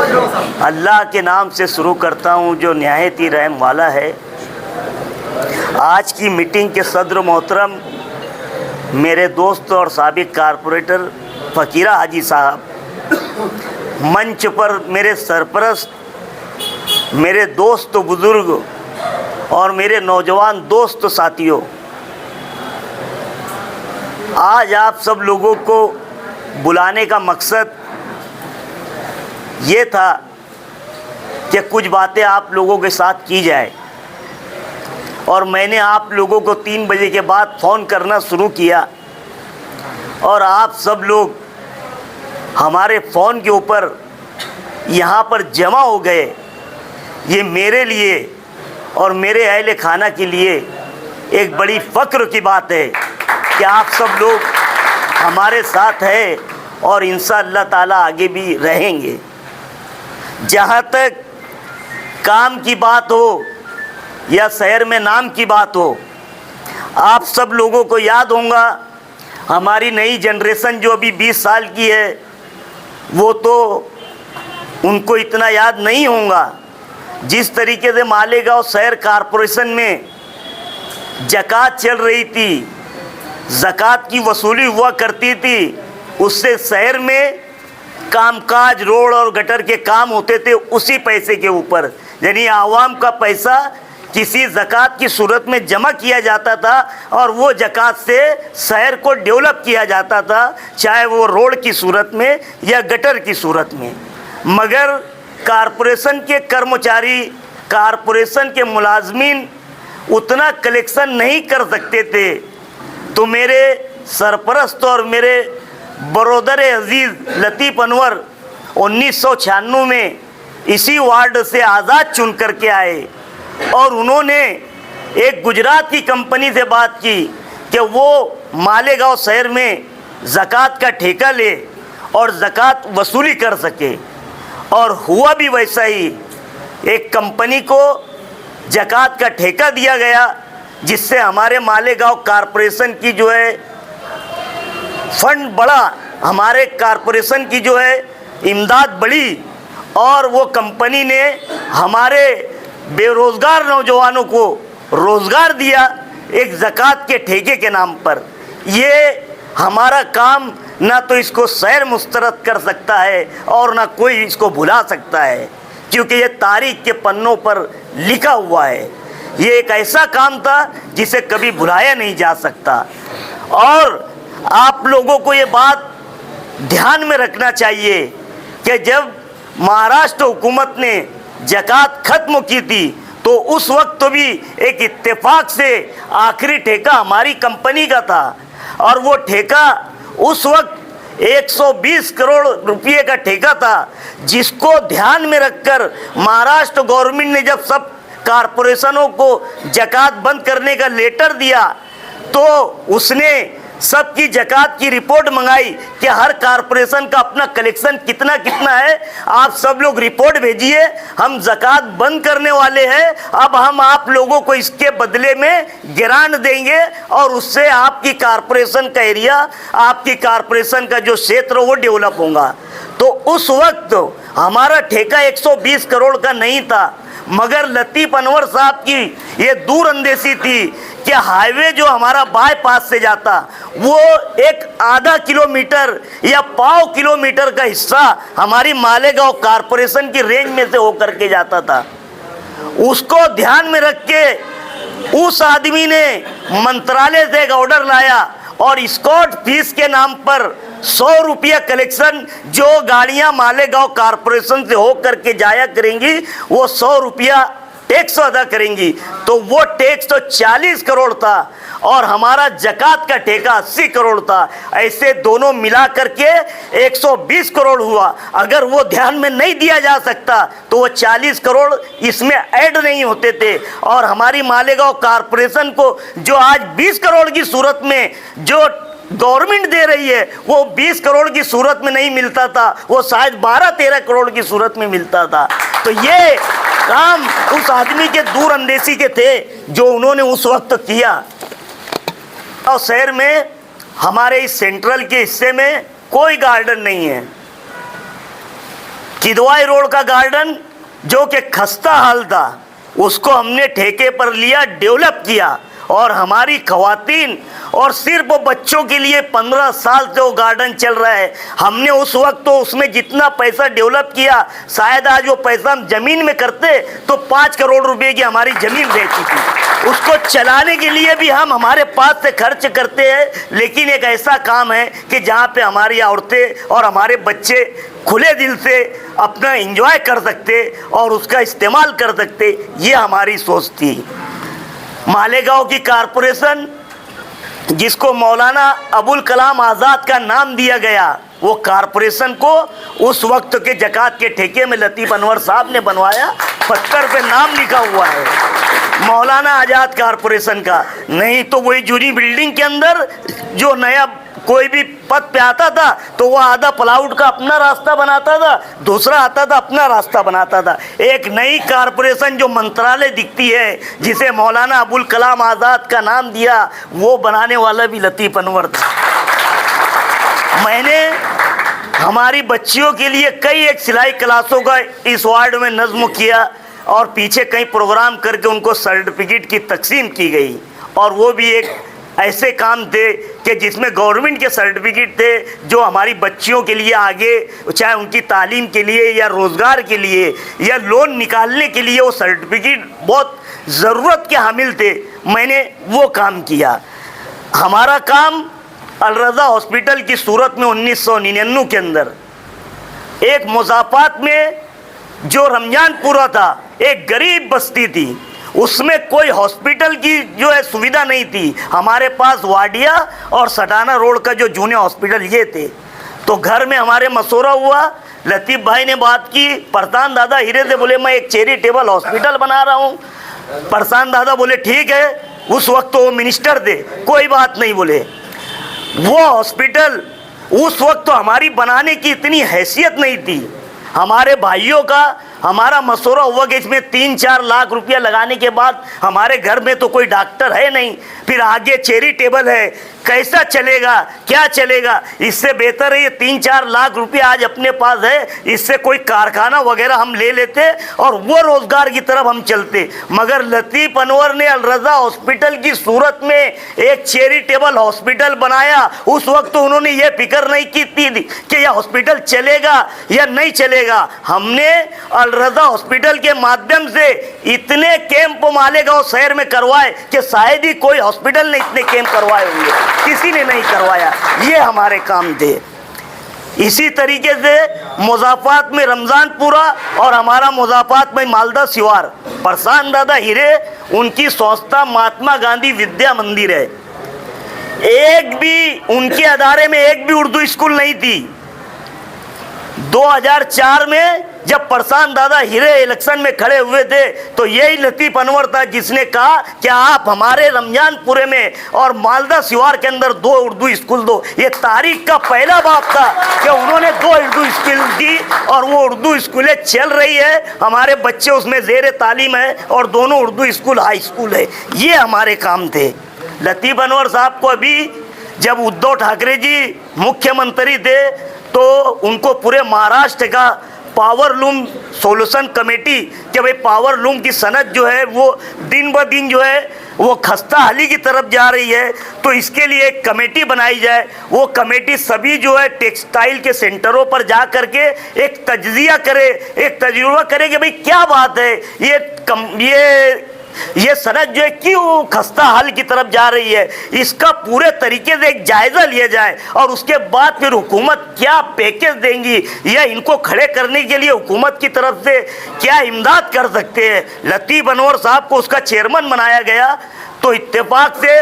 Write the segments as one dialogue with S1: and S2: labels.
S1: अल्लाह के नाम से शुरू करता हूँ जो निहायत ही रहम वाला है। आज की मीटिंग के सदर मोहतरम मेरे दोस्त और साबिक कारपोरेटर फ़कीरा हाजी साहब, मंच पर मेरे सरपरस्त, मेरे दोस्त बुज़ुर्ग और मेरे नौजवान दोस्त साथियों, आज आप सब लोगों को बुलाने का मकसद ये था कि कुछ बातें आप लोगों के साथ की जाए। और मैंने आप लोगों को 3 बजे के बाद फ़ोन करना शुरू किया और आप सब लोग हमारे फ़ोन के ऊपर यहाँ पर जमा हो गए। ये मेरे लिए और मेरे अहले खाना के लिए एक बड़ी फ़ख्र की बात है कि आप सब लोग हमारे साथ हैं और इंशाअल्लाह ताला आगे भी रहेंगे। जहाँ तक काम की बात हो या शहर में नाम की बात हो, आप सब लोगों को याद होगा, हमारी नई जनरेशन जो अभी 20 साल की है वो तो उनको इतना याद नहीं होगा। जिस तरीके से मालेगांव शहर कॉरपोरेशन में ज़कात चल रही थी, ज़कात की वसूली हुआ करती थी, उससे शहर में कामकाज, रोड और गटर के काम होते थे उसी पैसे के ऊपर। यानी आवाम का पैसा किसी ज़कात की सूरत में जमा किया जाता था और वो ज़कात से शहर को डेवलप किया जाता था, चाहे वो रोड की सूरत में या गटर की सूरत में। मगर कॉरपोरेशन के कर्मचारी, कॉरपोरेशन के मुलाजमीन उतना कलेक्शन नहीं कर सकते थे। तो मेरे सरपरस्त और मेरे बरोदर अजीज़ लतीफ़ अनवर 1996 में इसी वार्ड से आज़ाद चुन करके आए और उन्होंने एक गुजरात की कंपनी से बात की कि वो मालेगांव शहर में ज़कात का ठेका ले और ज़कात वसूली कर सके। और हुआ भी वैसा ही। एक कंपनी को ज़कात का ठेका दिया गया जिससे हमारे मालेगांव कॉरपोरेशन की जो है फंड बढ़ा, हमारे कॉरपोरेशन की जो है इमदाद बढ़ी और वो कंपनी ने हमारे बेरोज़गार नौजवानों को रोज़गार दिया एक ज़कात के ठेके के नाम पर। ये हमारा काम ना तो इसको शहर मुस्तरद कर सकता है और ना कोई इसको भुला सकता है, क्योंकि ये तारीख़ के पन्नों पर लिखा हुआ है। ये एक ऐसा काम था जिसे कभी भुलाया नहीं जा सकता। और आप लोगों को ये बात ध्यान में रखना चाहिए कि जब महाराष्ट्र हुकूमत ने ज़कात ख़त्म की थी तो उस वक्त तो भी एक इत्तेफाक से आखिरी ठेका हमारी कंपनी का था और वो ठेका उस वक्त 120 करोड़ रुपये का ठेका था, जिसको ध्यान में रखकर महाराष्ट्र गवर्नमेंट ने जब सब कॉरपोरेशनों को ज़कात बंद करने का लेटर दिया तो उसने सबकी ज़कात की रिपोर्ट मंगाई कि हर कॉरपोरेशन का अपना कलेक्शन कितना कितना है। आप सब लोग रिपोर्ट भेजिए, हम ज़कात बंद करने वाले हैं, अब हम आप लोगों को इसके बदले में ग्रांट देंगे और उससे आपकी कॉरपोरेशन का एरिया, आपकी कॉरपोरेशन का जो क्षेत्र वो डेवलप होगा। तो उस वक्त हमारा ठेका 120 करोड़ का नहीं था, मगर लतीफ़ अनवर साहब की ये दूरअंदेशी थी कि हाईवे जो हमारा बाईपास से जाता वो एक आधा किलोमीटर या पाव किलोमीटर का हिस्सा हमारी मालेगांव कॉरपोरेशन की रेंज में से होकर के जाता था। उसको ध्यान में रख के उस आदमी ने मंत्रालय से एक ऑर्डर लाया और स्कॉट फीस के नाम पर 100 रुपया कलेक्शन जो गाड़ियां मालेगांव कॉरपोरेशन से हो करके जाया करेंगी वो 100 रुपया टैक्स अदा करेंगी। तो वो टैक्स तो 40 करोड़ था और हमारा ज़कात का ठेका 80 करोड़ था। ऐसे दोनों मिला करके 120 करोड़ हुआ। अगर वो ध्यान में नहीं दिया जा सकता तो वो 40 करोड़ इसमें ऐड नहीं होते थे और हमारी मालेगांव कॉरपोरेशन को जो आज 20 करोड़ की सूरत में जो गवर्नमेंट दे रही है वो 20 करोड़ की सूरत में नहीं मिलता था, वो शायद 12-13 करोड़ की सूरत में मिलता था। तो ये काम उस आदमी के दूरअंदेशी के थे जो उन्होंने उस वक्त किया। और शहर में हमारे इस सेंट्रल के हिस्से में कोई गार्डन नहीं है, किदवाई रोड का गार्डन जो कि खस्ता हाल था, उसको हमने ठेके पर लिया, डेवलप किया, और हमारी खवातीन और सिर्फ बच्चों के लिए 15 साल से वो गार्डन चल रहा है। हमने उस वक्त तो उसमें जितना पैसा डेवलप किया, शायद आज वो पैसा हम जमीन में करते तो 5 करोड़ रुपए की हमारी जमीन रहती थी। उसको चलाने के लिए भी हम हमारे पास से खर्च करते हैं, लेकिन एक ऐसा काम है कि जहाँ पे हमारी औरतें और हमारे बच्चे खुले दिल से अपना एंजॉय कर सकते और उसका इस्तेमाल कर सकते, ये हमारी सोच थी। मालेगांव की कारपोरेशन, जिसको मौलाना अबुल कलाम आज़ाद का नाम दिया गया, वो कारपोरेशन को उस वक्त के ज़कात के ठेके में लतीफ़ अनवर साहब ने बनवाया। पत्थर पे नाम लिखा हुआ है मौलाना आज़ाद कारपोरेशन का। नहीं तो वही जूनी बिल्डिंग के अंदर जो नया कोई भी पद पे आता था तो वह आधा प्लाउड का अपना रास्ता बनाता था, दूसरा आता था अपना रास्ता बनाता था। एक नई कारपोरेशन जो मंत्रालय दिखती है, जिसे मौलाना अबुल कलाम आज़ाद का नाम दिया, वो बनाने वाला भी लतीफ़ अनवर था। मैंने हमारी बच्चियों के लिए कई एक सिलाई क्लासों का इस वार्ड में नज़्म किया और पीछे कई प्रोग्राम करके उनको सर्टिफिकेट की तकसीम की गई, और वो भी एक ऐसे काम थे कि जिसमें गवर्नमेंट के सर्टिफिकेट थे जो हमारी बच्चियों के लिए आगे, चाहे उनकी तालीम के लिए या रोज़गार के लिए या लोन निकालने के लिए, वो सर्टिफिकेट बहुत ज़रूरत के हामिल थे। मैंने वो काम किया। हमारा काम अलरज़ा हॉस्पिटल की सूरत में 1999 के अंदर एक मुज़ाफ़ात में जो रमजानपुरा था, एक गरीब बस्ती थी, उसमें कोई हॉस्पिटल की जो है सुविधा नहीं थी। हमारे पास वाडिया और सटाना रोड का जो जूनियर हॉस्पिटल ये थे। तो घर में हमारे मशवरा हुआ, लतीफ़ भाई ने बात की, परसान दादा हीरे से बोले मैं एक चैरिटेबल हॉस्पिटल बना रहा हूँ। परसान दादा बोले ठीक है, उस वक्त तो वो मिनिस्टर थे, कोई बात नहीं बोले। वो हॉस्पिटल उस वक्त तो हमारी बनाने की इतनी हैसियत नहीं थी। हमारे भाइयों का हमारा मशवरा हुआ कि इसमें 3-4 लाख रुपया लगाने के बाद, हमारे घर में तो कोई डॉक्टर है नहीं, फिर आगे चैरिटेबल है, कैसा चलेगा, क्या चलेगा। इससे बेहतर है ये 3-4 लाख रुपया आज अपने पास है, इससे कोई कारखाना वगैरह हम ले लेते और वो रोज़गार की तरफ हम चलते। मगर लतीफ़ अनवर ने अलरज़ा हॉस्पिटल की सूरत में एक चैरिटेबल हॉस्पिटल बनाया। उस वक्त तो उन्होंने ये फिक्र नहीं की थी कि यह हॉस्पिटल चलेगा या नहीं चलेगा। हमने अलरज़ा हॉस्पिटल के माध्यम से इतने कैंप मालेगांव शहर में करवाए कि शायद ही कोई हॉस्पिटल ने इतने कैंप करवाए होंगे, किसी ने नहीं करवाया। ये हमारे काम थे। इसी तरीके से मुज़ाफ़ात में रमज़ानपुरा और हमारा मुज़ाफ़ात में मालदा सिवार, परसान दादा हीरे, उनकी संस्था महात्मा गांधी विद्या मंदिर है। एक भी उनके अदारे में एक भी उर्दू स्कूल नहीं थी। 2004 में जब परसान दादा हीरे इलेक्शन में खड़े हुए थे तो यही लतीफ़ अनवर था जिसने कहा कि आप हमारे रमजानपुरे में और मालदा सिवार के अंदर 2 उर्दू स्कूल दो। ये तारीख का पहला बाप था कि उन्होंने 2 उर्दू स्कूल दी और वो उर्दू स्कूलें चल रही है, हमारे बच्चे उसमें ज़ेर तालीम है और दोनों उर्दू स्कूल हाई स्कूल है। ये हमारे काम थे। लतीफ़ अनवर साहब को अभी जब उद्धव ठाकरे जी मुख्यमंत्री थे तो उनको पूरे महाराष्ट्र का पावर लूम सोल्यूशन कमेटी, कि भाई पावर लूम की सनत जो है वो दिन ब दिन जो है वो खस्ता हाली की तरफ जा रही है, तो इसके लिए एक कमेटी बनाई जाए। वो कमेटी सभी जो है टेक्सटाइल के सेंटरों पर जा करके एक तज्जिया करे, एक तजुर्बा करे कि भाई क्या बात है, ये सनत जो है क्यों खस्ता हाल की तरफ जा रही है, इसका पूरे तरीके से एक जायज़ा लिया जाए और उसके बाद फिर हुकूमत क्या पैकेज देंगी या इनको खड़े करने के लिए हुकूमत की तरफ से क्या इमदाद कर सकते हैं। लतीफ़ अनवर साहब को उसका चेयरमैन बनाया गया। तो इत्तेफाक से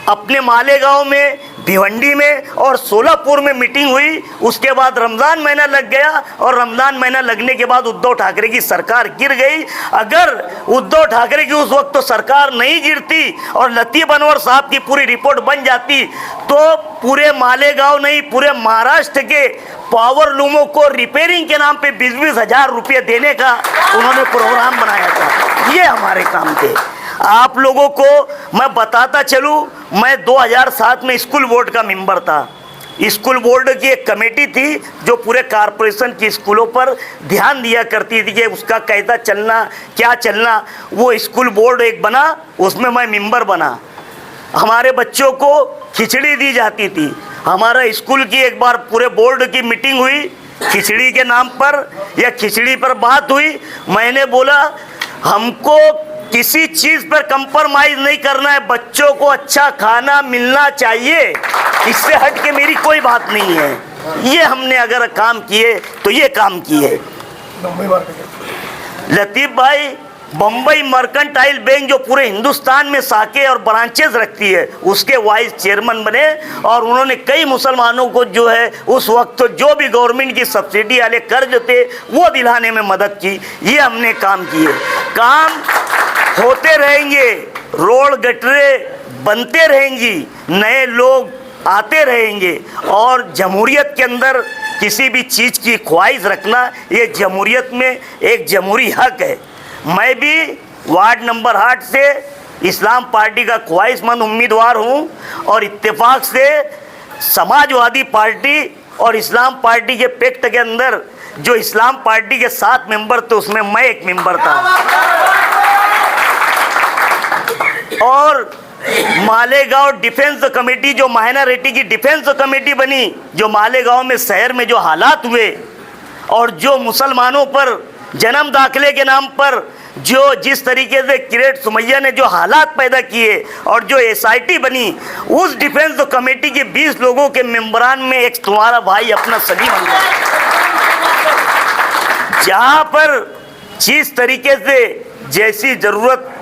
S1: अपने मालेगांव में, भिवंडी में और सोलापुर में मीटिंग हुई। उसके बाद रमज़ान महीना लग गया और रमज़ान महीना लगने के बाद उद्धव ठाकरे की सरकार गिर गई। अगर उद्धव ठाकरे की उस वक्त तो सरकार नहीं गिरती और लतीफ़ अनवर साहब की पूरी रिपोर्ट बन जाती तो पूरे मालेगांव नहीं, पूरे महाराष्ट्र के पावर लूमों को रिपेयरिंग के नाम पे 20-20 हज़ार रुपये देने का उन्होंने प्रोग्राम बनाया था। ये हमारे काम थे। आप लोगों को मैं बताता चलूँ, मैं 2007 में स्कूल बोर्ड का मेंबर था। स्कूल बोर्ड की एक कमेटी थी जो पूरे कारपोरेशन की स्कूलों पर ध्यान दिया करती थी कि उसका कैसा चलना, क्या चलना। वो स्कूल बोर्ड एक बना, उसमें मैं मेंबर बना। हमारे बच्चों को खिचड़ी दी जाती थी। हमारा स्कूल की एक बार पूरे बोर्ड की मीटिंग हुई खिचड़ी के नाम पर, या खिचड़ी पर बात हुई। मैंने बोला हमको किसी चीज़ पर कंप्रोमाइज़ नहीं करना है, बच्चों को अच्छा खाना मिलना चाहिए, इससे हट के मेरी कोई बात नहीं है। ये हमने अगर काम किए तो ये काम किए। लतीफ़ भाई, बम्बई मर्केंटाइल बैंक जो पूरे हिंदुस्तान में शाखे और ब्रांचेस रखती है, उसके वाइस चेयरमैन बने और उन्होंने कई मुसलमानों को जो है उस वक्त जो भी गवर्नमेंट की सब्सिडी वाले कर्ज थे वो दिलाने में मदद की। ये हमने काम किए। काम होते रहेंगे, रोड गटरे बनते रहेंगी, नए लोग आते रहेंगे। और जमहूरियत के अंदर किसी भी चीज़ की ख्वाहिश रखना ये जमहूरियत में एक जमहूरी हक है। मैं भी वार्ड नंबर 8 से इस्लाम पार्टी का ख्वाहिशमंद उम्मीदवार हूँ और इत्तेफाक से समाजवादी पार्टी और इस्लाम पार्टी के पैक्ट के अंदर जो इस्लाम पार्टी के 7 मेंबर थे उसमें मैं एक मेंबर था। और मालेगांव डिफेंस कमेटी जो माइनॉरिटी की डिफेंस कमेटी बनी, जो मालेगांव में शहर में जो हालात हुए और जो मुसलमानों पर जन्म दाखिले के नाम पर जो जिस तरीके से किरेट सुमैया ने जो हालात पैदा किए और जो एसआईटी बनी, उस डिफेंस कमेटी के 20 लोगों के मेंबरान में एक तुम्हारा भाई अपना सलीम बन गया। जहाँ पर जिस तरीके से जैसी ज़रूरत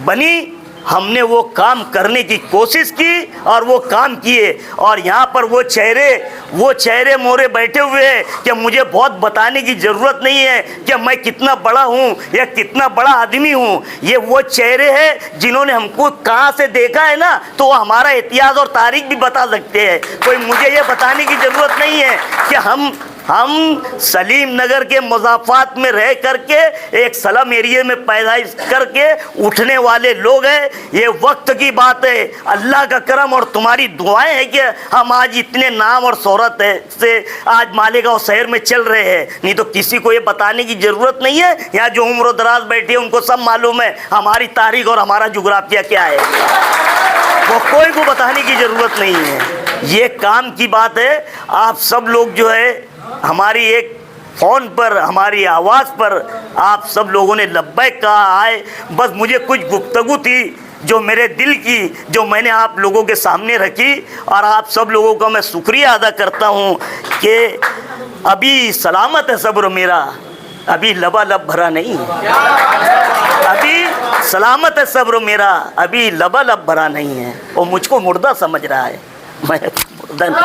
S1: बनी हमने वो काम करने की कोशिश की और वो काम किए। और यहाँ पर वो चेहरे मोरे बैठे हुए हैं कि मुझे बहुत बताने की ज़रूरत नहीं है कि मैं कितना बड़ा हूँ या कितना बड़ा आदमी हूँ। ये वो चेहरे हैं जिन्होंने हमको कहाँ से देखा है ना, तो वो हमारा इतिहास और तारीख भी बता सकते हैं। कोई मुझे ये बताने की ज़रूरत नहीं है कि हम सलीम नगर के मुज़ाफ़ात में रह करके एक स्लम एरिया में पैदाइश करके उठने वाले लोग हैं। ये वक्त की बात है, अल्लाह का करम और तुम्हारी दुआएं हैं कि हम आज इतने नाम और शोहरत है से आज मालेगांव शहर में चल रहे हैं। नहीं तो किसी को ये बताने की ज़रूरत नहीं है। यहाँ जो उम्र दराज बैठे हैं उनको सब मालूम है हमारी तारीख और हमारा जुग्राफिया क्या है, वो कोई को बताने की ज़रूरत नहीं है। ये काम की बात है। आप सब लोग जो है हमारी एक फ़ोन पर, हमारी आवाज़ पर आप सब लोगों ने लब्बैक कहा आए। बस मुझे कुछ गुफ्तगू थी जो मेरे दिल की, जो मैंने आप लोगों के सामने रखी। और आप सब लोगों का मैं शुक्रिया अदा करता हूँ कि अभी सलामत है सब्र मेरा, अभी लबालब भरा नहीं। अभी सलामत है सब्र मेरा, अभी लबालब भरा नहीं है। वो मुझको मुर्दा समझ रहा है, मैं मुर्दा नहीं।